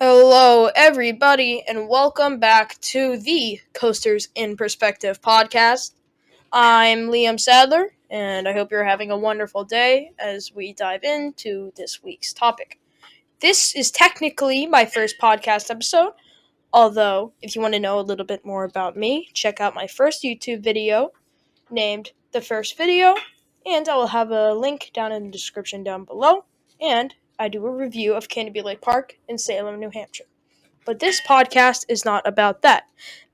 Hello, everybody, and welcome back to the Coasters in Perspective podcast. I'm Liam Sadler, and I hope you're having a wonderful day as we dive into this week's topic. This is technically my first podcast episode, although, if you want to know a little bit more about me, check out my first YouTube video named The First Video, and I will have a link down in the description down below, and I do a review of Canterbury Lake Park in Salem, New Hampshire. But this podcast is not about that,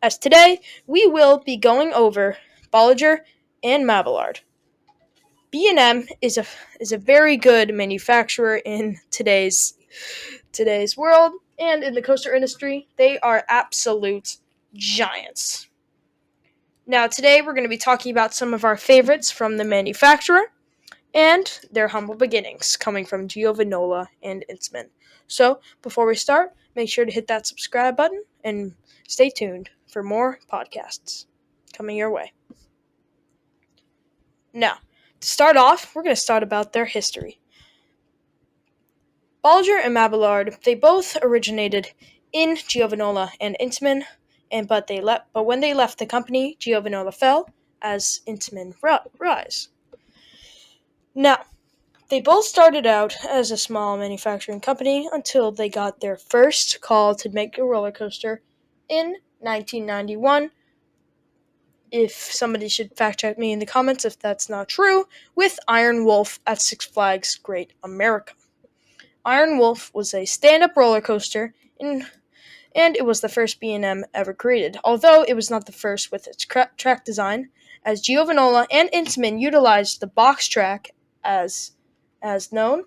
as today we will be going over Bollinger and Mabillard. B&M is a very good manufacturer in today's world, and in the coaster industry, they are absolute giants. Now, today we're going to be talking about some of our favorites from the manufacturer and their humble beginnings, coming from Giovanola and Intimin. So, before we start, make sure to hit that subscribe button and stay tuned for more podcasts coming your way. Now, to start off, we're going to start about their history. Bollinger and Mabillard, they both originated in Giovanola and Intimin, but when they left the company, Giovanola fell as Intimin rise. Now, they both started out as a small manufacturing company until they got their first call to make a roller coaster in 1991. If somebody should fact check me in the comments if that's not true, with Iron Wolf at Six Flags Great America. Iron Wolf was a stand-up roller coaster, and it was the first B&M ever created, although it was not the first with its track design, as Giovanola and Intimin utilized the box track as known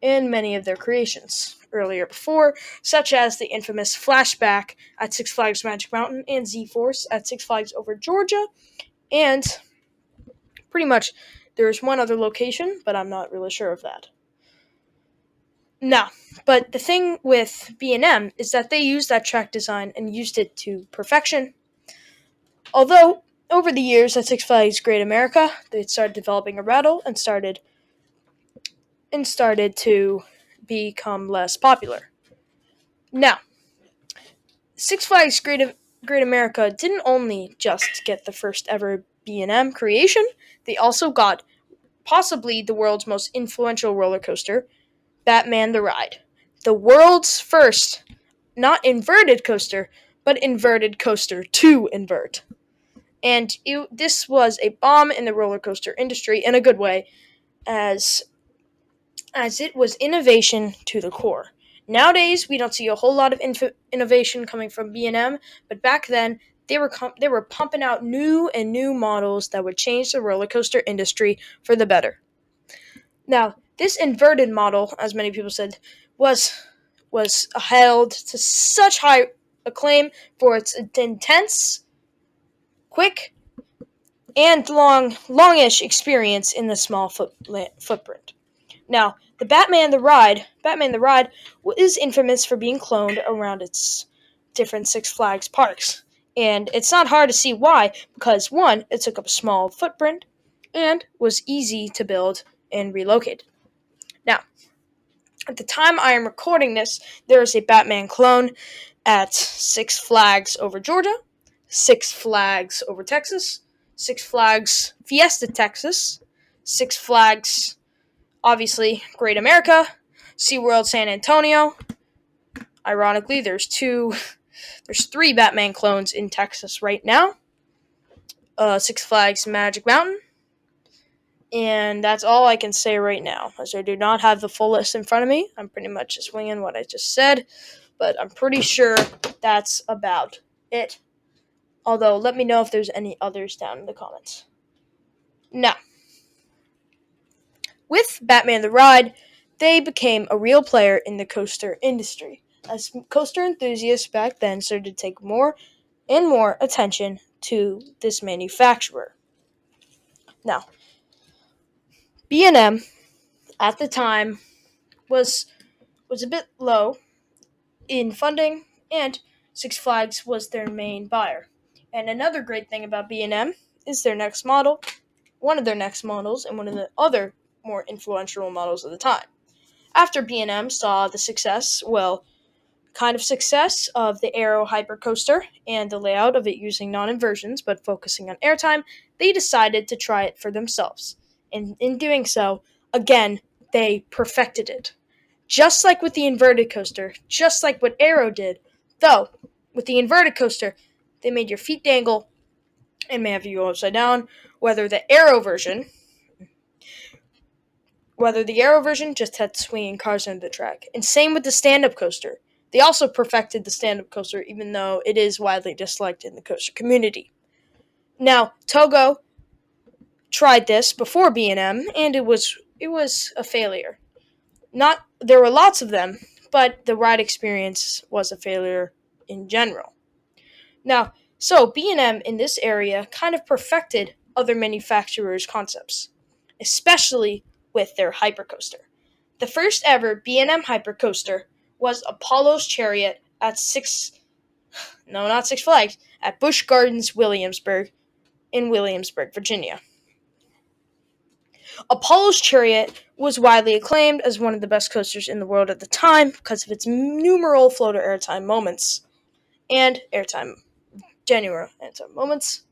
in many of their creations earlier before, such as the infamous Flashback at Six Flags Magic Mountain and Z-Force at Six Flags Over Georgia, and pretty much there's one other location, but I'm not really sure of that. Now, but the thing with B&M is that they used that track design and used it to perfection. Although, over the years at Six Flags Great America, they started developing a rattle and started to become less popular. Now, Six Flags Great America didn't only just get the first ever B&M creation, they also got possibly the world's most influential roller coaster, Batman the Ride. The world's first, not inverted coaster, but inverted coaster to invert. And this was a bomb in the roller coaster industry in a good way, as it was innovation to the core. Nowadays, we don't see a whole lot of innovation coming from B&M, but back then, they were pumping out new models that would change the roller coaster industry for the better. Now, this inverted model, as many people said, was held to such high acclaim for its intense, quick, and longish experience in the small footprint. Now, the Batman the Ride is infamous for being cloned around its different Six Flags parks. And it's not hard to see why, because one, it took up a small footprint, and was easy to build and relocate. Now, at the time I am recording this, there is a Batman clone at Six Flags Over Georgia, Six Flags Over Texas, Six Flags Fiesta Texas, Six Flags obviously Great America, SeaWorld San Antonio. Ironically, there's three Batman clones in Texas right now. Six Flags Magic Mountain. And that's all I can say right now, as I do not have the full list in front of me. I'm pretty much just winging what I just said, but I'm pretty sure that's about it. Although, let me know if there's any others down in the comments. Now, with Batman the Ride, they became a real player in the coaster industry, as coaster enthusiasts back then started to take more and more attention to this manufacturer. Now, B&M at the time was a bit low in funding, and Six Flags was their main buyer. And another great thing about B&M is their next model, one of their next models, and one of the other more influential models of the time. After B&M saw the success, kind of success of the Aero Hypercoaster and the layout of it using non-inversions but focusing on airtime, they decided to try it for themselves. And in doing so, again, they perfected it. Just like with the inverted coaster, just like what Aero did, though with the inverted coaster, they made your feet dangle and may have you go upside down, whether the Aero version whether the Aero version just had swinging cars under the track. And same with the stand-up coaster. They also perfected the stand-up coaster, even though it is widely disliked in the coaster community. Now, Togo tried this before B&M, and it was a failure. Not There were lots of them, but the ride experience was a failure in general. Now, so B&M in this area kind of perfected other manufacturers' concepts, especially with their hypercoaster. The first ever B&M hypercoaster was Apollo's Chariot at not Six Flags, at Busch Gardens Williamsburg in Williamsburg, Virginia. Apollo's Chariot was widely acclaimed as one of the best coasters in the world at the time because of its numerous floater airtime moments and genuine airtime moments.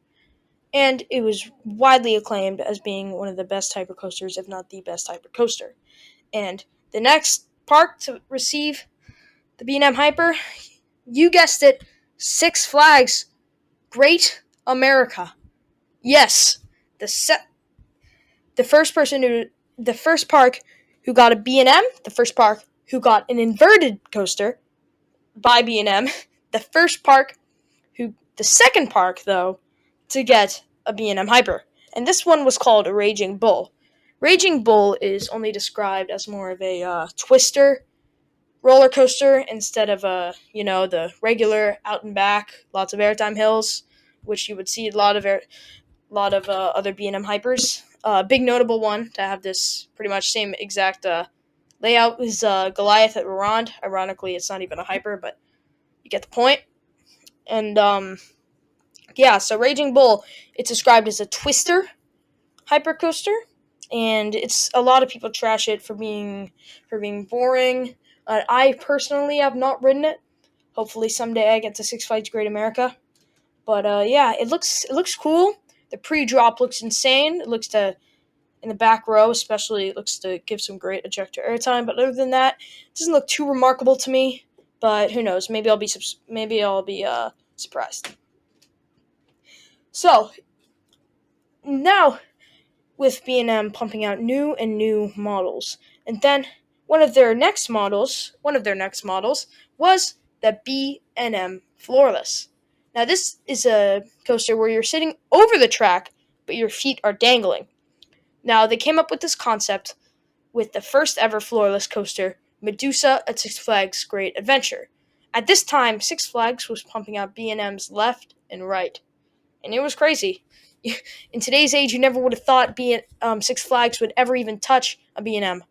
And it was widely acclaimed as being one of the best hypercoasters, if not the best hypercoaster. And the next park to receive the B&M Hyper, you guessed it, Six Flags Great America. Yes, the se- the first person who the first park who got a B&M, the first park who got an inverted coaster by B&M, the second park though to get a B&M Hyper. And this one was called a Raging Bull. Raging Bull is only described as more of a twister roller coaster instead of the regular out and back, lots of airtime hills, which you would see other B&M hypers. Big notable one to have this pretty much same exact layout is Goliath at Ronde. Ironically, it's not even a hyper, but you get the point. And yeah, so Raging Bull, it's described as a twister hypercoaster, and it's a lot of people trash it for being boring. I personally have not ridden it. Hopefully someday I get to Six Flags Great America. But yeah, it looks cool. The pre-drop looks insane. It looks to in the back row, especially, it looks to give some great ejector airtime. But other than that, it doesn't look too remarkable to me. But who knows? Maybe I'll be surprised. So now with B&M pumping out new models. And then one of their next models was the B&M Floorless. Now this is a coaster where you're sitting over the track, but your feet are dangling. Now they came up with this concept with the first ever floorless coaster, Medusa at Six Flags Great Adventure. At this time, Six Flags was pumping out B&Ms left and right, and it was crazy. In today's age, you never would have thought Six Flags would ever even touch a B&M.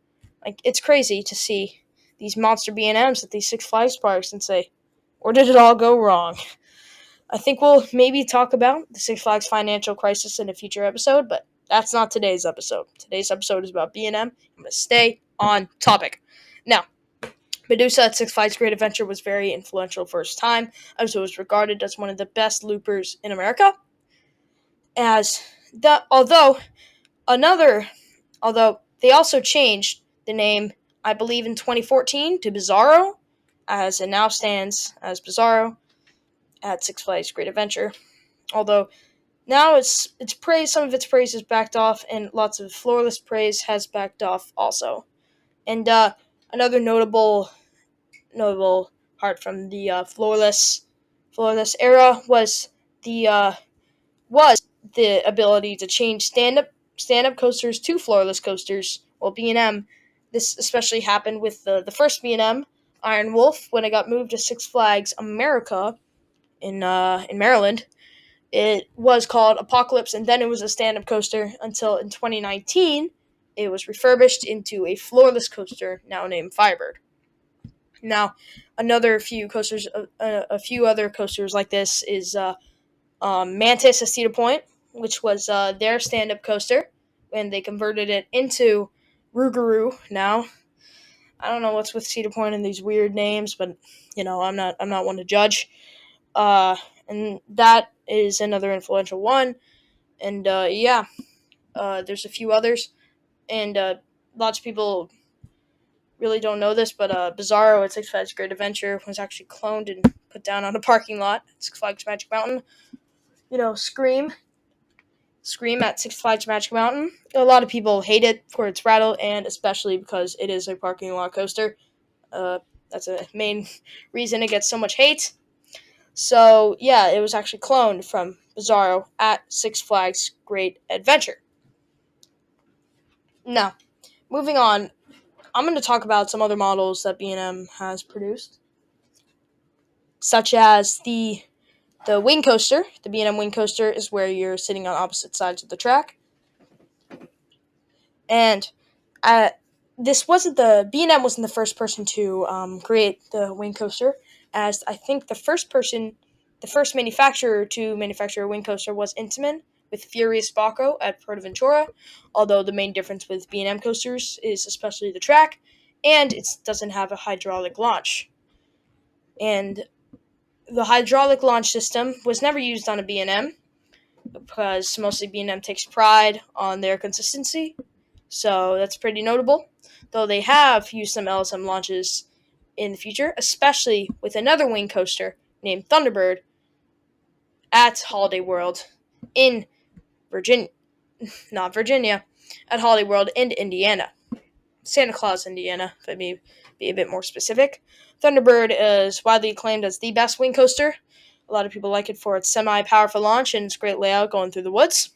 Like, it's crazy to see these monster B&Ms at these Six Flags parks and say, where did it all go wrong? I think we'll maybe talk about the Six Flags financial crisis in a future episode, but that's not today's episode. Today's episode is about B&M. I'm going to stay on topic. Now, Medusa at Six Flags Great Adventure was very influential for its time, as it was regarded as one of the best loopers in America. As the another although they also changed the name, I believe in 2014, to Bizarro, as it now stands as Bizarro at Six Flags Great Adventure. Although now it's praise, some of its praise is backed off, and lots of floorless praise has backed off also. And another notable part from the floorless era the uh, was the ability to change stand up coasters to floorless coasters. Well, B&M, this especially happened with the first B&M, Iron Wolf, when it got moved to Six Flags America in Maryland. It was called Apocalypse, and then it was a stand-up coaster until in 2019 it was refurbished into a floorless coaster now named Firebird. Now, a few other coasters like this is Mantis at Cedar Point, which was their stand-up coaster when they converted it into Rougarou now. I don't know what's with Cedar Point and these weird names, but I'm not one to judge. And that is another influential one. And yeah, there's a few others, and lots of people really don't know this, but Bizarro at Six Flags Great Adventure was actually cloned and put down on a parking lot at Six Flags Magic Mountain. Scream at Six Flags Magic Mountain. A lot of people hate it for its rattle, and especially because it is a parking lot coaster. Uh, that's a main reason it gets so much hate. So yeah, it was actually cloned from Bizarro at Six Flags Great Adventure. Now, moving on, I'm going to talk about some other models that B&M has produced, such as the wing coaster. The B&M wing coaster is where you're sitting on opposite sides of the track, and uh, this wasn't the B&M wasn't the first person to create the wing coaster, as I think the first manufacturer to manufacture a wing coaster was Intimin with Furious Baco at Ventura. Although the main difference with B&M coasters is especially the track, and it doesn't have a hydraulic launch. And the hydraulic launch system was never used on a B&M because mostly B&M takes pride on their consistency. So that's pretty notable. Though they have used some LSM launches in the future, especially with another wing coaster named Thunderbird at Holiday World in Virginia, not Virginia, at Holiday World in Indiana. Santa Claus, Indiana, if I may be a bit more specific. Thunderbird is widely acclaimed as the best wing coaster. A lot of people like it for its semi-powerful launch and its great layout going through the woods,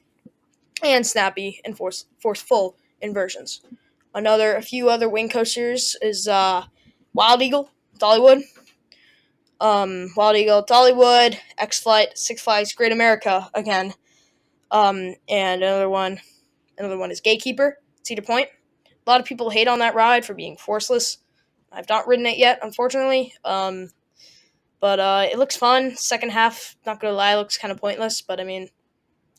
and snappy and forceful inversions. A few other wing coasters is Wild Eagle, Dollywood, Wild Eagle, Dollywood, X Flight, Six Flags Great America again, and another one is Gatekeeper, Cedar Point. A lot of people hate on that ride for being forceless. I've not ridden it yet, unfortunately. But it looks fun. Second half, not gonna lie, looks kind of pointless. But I mean,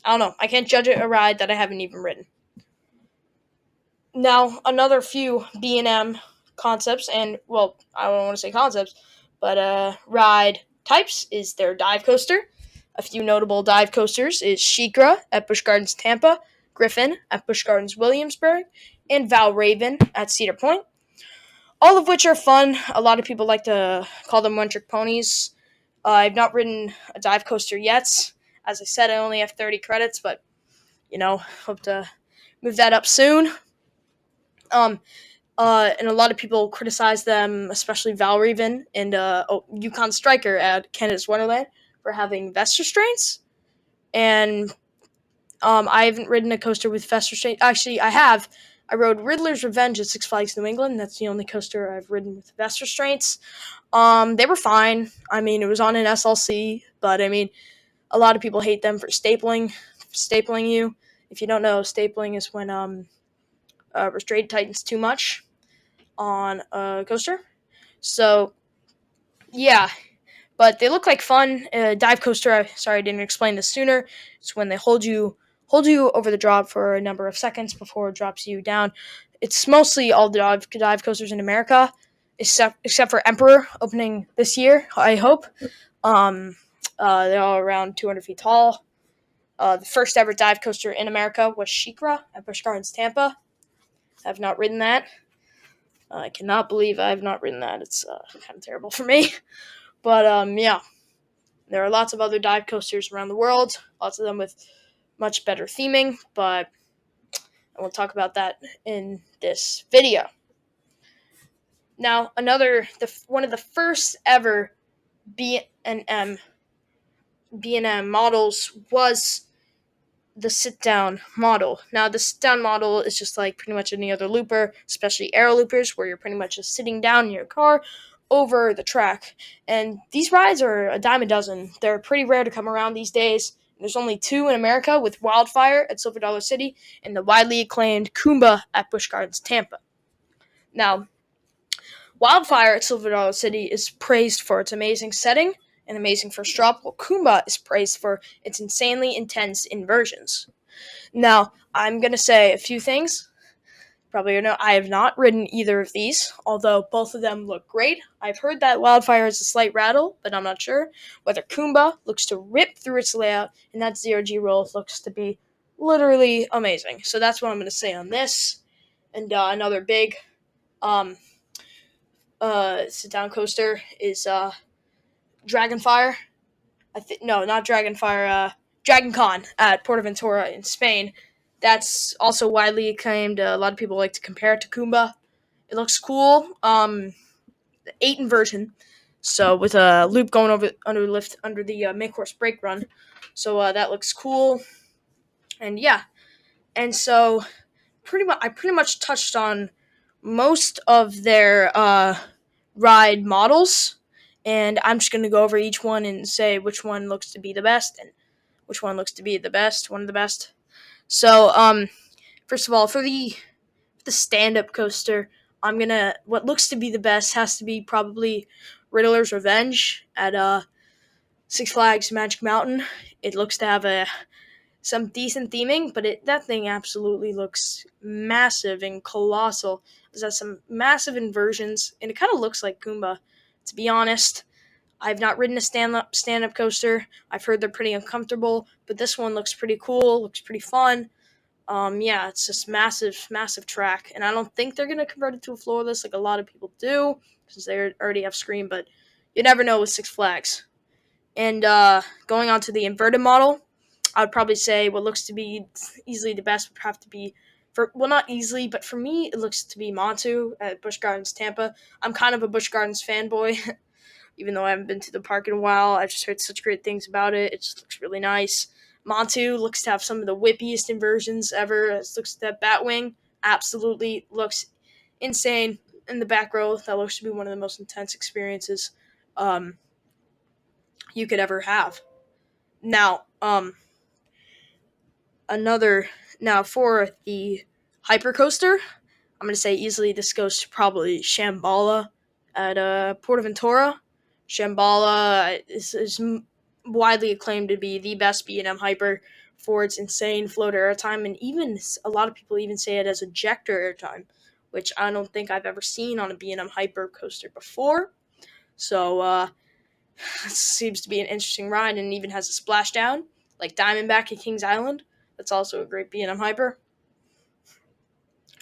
I don't know. I can't judge a ride that I haven't even ridden. Now, another few B&M concepts, and well, I don't want to say concepts, but ride types is their dive coaster. A few notable dive coasters is Shikra at Busch Gardens Tampa, Griffin at Busch Gardens Williamsburg, and Val Raven at Cedar Point. All of which are fun. A lot of people like to call them one-trick ponies. I've not ridden a dive coaster yet. As I said, I only have 30 credits, but hope to move that up soon. And a lot of people criticize them, especially Val Raven and Yukon Striker at Canada's Wonderland, for having vest restraints. And I haven't ridden a coaster with vest restraints. Actually, I have. I rode Riddler's Revenge at Six Flags New England. That's the only coaster I've ridden with vest restraints. They were fine. I mean, it was on an SLC, but I mean, a lot of people hate them for stapling you. If you don't know, stapling is when restraint tightens too much on a coaster. So yeah, but they look like fun. Dive coaster. Sorry, I didn't explain this sooner. It's when they hold you over the drop for a number of seconds before it drops you down. It's mostly all the dive coasters in America, except for Emperor opening this year. I hope. They're all around 200 feet tall. The first ever dive coaster in America was Shikra at Busch Gardens Tampa. I've not ridden that. I cannot believe I have not ridden that. It's kind of terrible for me. But yeah, there are lots of other dive coasters around the world. Lots of them with much better theming, but I will talk about that in this video. Now, one of the first ever B&M models was the sit-down model. Now, the sit-down model is just like pretty much any other looper, especially aero loopers, where you're pretty much just sitting down in your car over the track. And these rides are a dime a dozen. They're pretty rare to come around these days. There's only two in America, with Wildfire at Silver Dollar City and the widely acclaimed Kumba at Busch Gardens Tampa. Now, Wildfire at Silver Dollar City is praised for its amazing setting and amazing first drop, while Kumba is praised for its insanely intense inversions. Now, I'm going to say a few things probably know I have not ridden either of these, although both of them look great. I've heard that Wildfire has a slight rattle, but I'm not sure. Whether Kumba looks to rip through its layout, and that zero-G roll looks to be literally amazing. So that's what I'm going to say on this. And another big um, sit-down coaster is Dragonfire. No, not Dragonfire. Dragon Con at Portaventura in Spain. That's also widely acclaimed. A lot of people like to compare it to Kumba. It looks cool. The 8 inversion, so with a loop going over under the main course brake run. So that looks cool. And yeah, and so I pretty much touched on most of their ride models, and I'm just gonna go over each one and say which one looks to be the best and which one looks to be one of the best. So first of all, for the stand up coaster, what looks to be the best has to be probably Riddler's Revenge at Six Flags Magic Mountain. It looks to have some decent theming, but that thing absolutely looks massive and colossal. It has some massive inversions, and it kind of looks like Goomba. To be honest, I've not ridden a stand up coaster. I've heard they're pretty uncomfortable, but this one looks pretty cool. Looks pretty fun. Yeah, it's just massive track, and I don't think they're gonna convert it to a floorless like a lot of people do, since they already have Scream. But you never know with Six Flags. And going on to the inverted model, I would probably say what looks to be easily the best would have to be not easily, but for me it looks to be Montu at Busch Gardens Tampa. I'm kind of a Busch Gardens fanboy, even though I haven't been to the park in a while. I've just heard such great things about it. It just looks really nice. Montu looks to have some of the whippiest inversions ever. It looks at that Batwing. Absolutely looks insane in the back row. That looks to be one of the most intense experiences um, you could ever have. Now, another now for the hypercoaster, I'm gonna say easily this goes to probably Shambhala at Portaventura. Shambhala is widely acclaimed to be the best B&M hyper for its insane float airtime, and even a lot of people even say it as ejector airtime, which I don't think I've ever seen on a B&M hyper coaster before. So it seems to be an interesting ride, and even has a splashdown like Diamondback at Kings Island. That's also a great B&M hyper.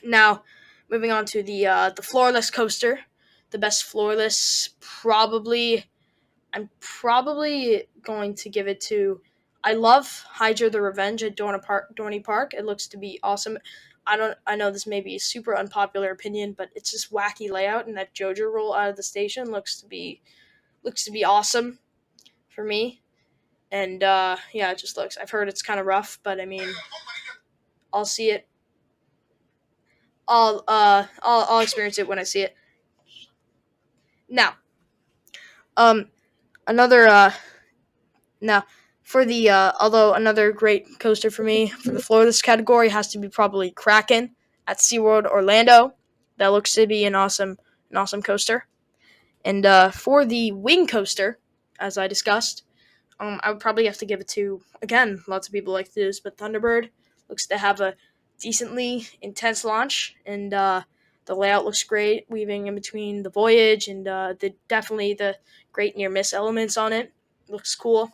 Now, moving on to the floorless coaster, the best floorless probably. I'm probably going to give it to. I love Hydra the Revenge at Dorney Park. It looks to be awesome. I know this may be a super unpopular opinion, but it's just wacky layout, and that JoJo roll out of the station looks to be awesome for me. And yeah, it just looks. I've heard it's kind of rough, but I mean, I'll see it. I'll experience it when I see it. Now, um, another now for the although another great coaster for me for the floorless category has to be probably Kraken at SeaWorld Orlando. That looks to be an awesome coaster. And for the wing coaster, as I discussed, I would probably have to give it to, again, lots of people like this, but Thunderbird looks to have a decently intense launch, and the layout looks great, weaving in between the voyage and definitely the great near miss elements on it. Looks cool.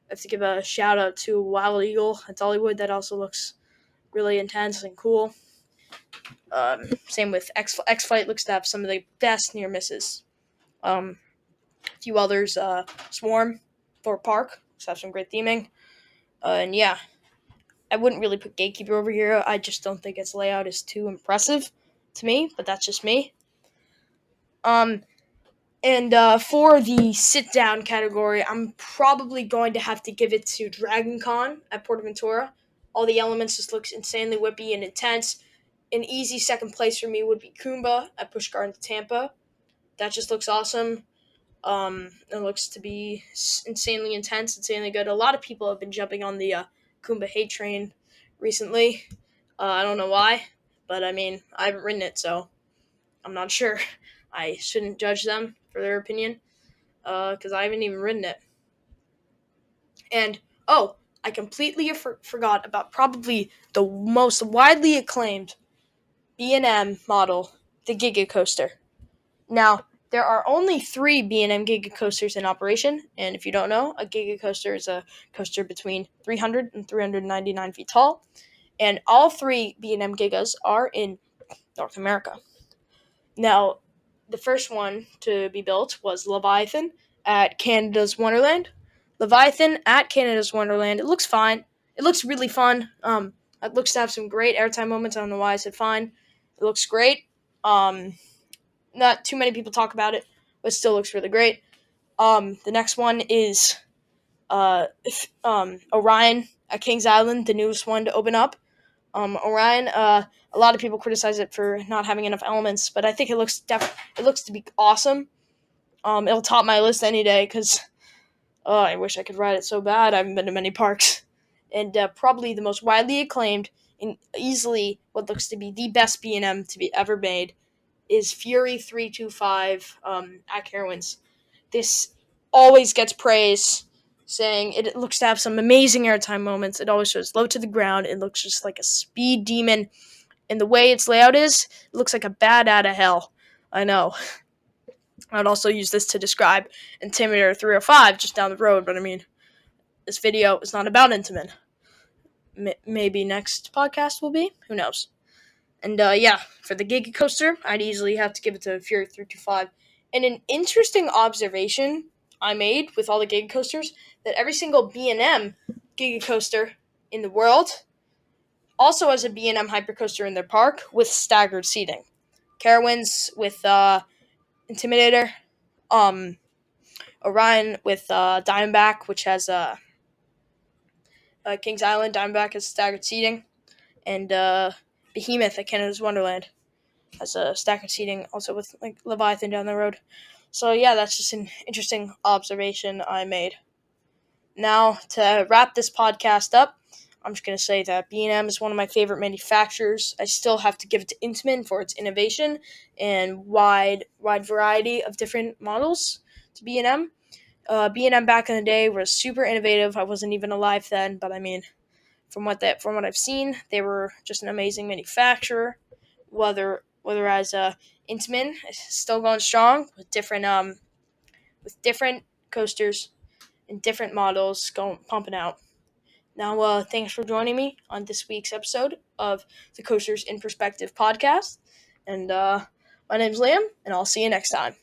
I have to give a shout out to Wild Eagle at Dollywood. That also looks really intense and cool. Same with X Flight looks to have some of the best near misses. A few others, Swarm, Thorpe Park, looks to have some great theming. And yeah, I wouldn't really put Gatekeeper over here. I just don't think its layout is too impressive to me, but that's just me. Um, and for the sit down category, I'm probably going to have to give it to Dragon Con at Portaventura. All the elements just looks insanely whippy and intense. An easy second place for me would be Kumba at Busch Gardens Tampa. That just looks awesome. It looks to be insanely intense, insanely good. A lot of people have been jumping on the Kumba hate train recently. I don't know why, but I mean, I haven't ridden it, so I'm not sure. I shouldn't judge them for their opinion, because I haven't even ridden it. And, oh, I completely forgot about probably the most widely acclaimed B&M model, the Giga Coaster. Now, there are only three B&M Giga Coasters in operation, and if you don't know, a Giga Coaster is a coaster between 300 and 399 feet tall, and all three B&M Gigas are in North America. Now, the first one to be built was Leviathan at Canada's Wonderland. Leviathan at Canada's Wonderland. It looks fine. It looks really fun. It looks to have some great airtime moments. I don't know why I said fine. It looks great. Um, Not too many people talk about it, but it still looks really great. The next one is Orion at Kings Island, the newest one to open up. Orion, a lot of people criticize it for not having enough elements, but I think it looks to be awesome. It'll top my list any day because I wish I could ride it so bad. I haven't been to many parks, and probably the most widely acclaimed and easily what looks to be the best B&M to be ever made is Fury 325 at Carowinds. This always gets praise, saying it looks to have some amazing airtime moments. It always goes low to the ground. It looks just like a speed demon. And the way its layout is, it looks like a bat out of hell. I know. I'd also use this to describe Intimidator 305 just down the road, but I mean, this video is not about Intimin. Maybe next podcast will be? Who knows? And yeah, for the Giga Coaster, I'd easily have to give it to Fury 325. And an interesting observation I made with all the Giga Coasters that every single B&M Giga Coaster in the world also has a B&M Hypercoaster in their park with staggered seating. Carowinds with Intimidator, um, Orion with Diamondback, which has Kings Island. Diamondback has staggered seating, and Behemoth at Canada's Wonderland has a staggered seating, also with like Leviathan down the road. So yeah, that's just an interesting observation I made. Now to wrap this podcast up, I'm just gonna say that B&M is one of my favorite manufacturers. I still have to give it to Intimin for its innovation and wide variety of different models to B&M. B&M back in the day was super innovative. I wasn't even alive then, but I mean, from what I've seen, they were just an amazing manufacturer. Whether as Intamin is still going strong with different coasters and different models going pumping out. Now, thanks for joining me on this week's episode of the Coasters in Perspective podcast. And my name's Liam, and I'll see you next time.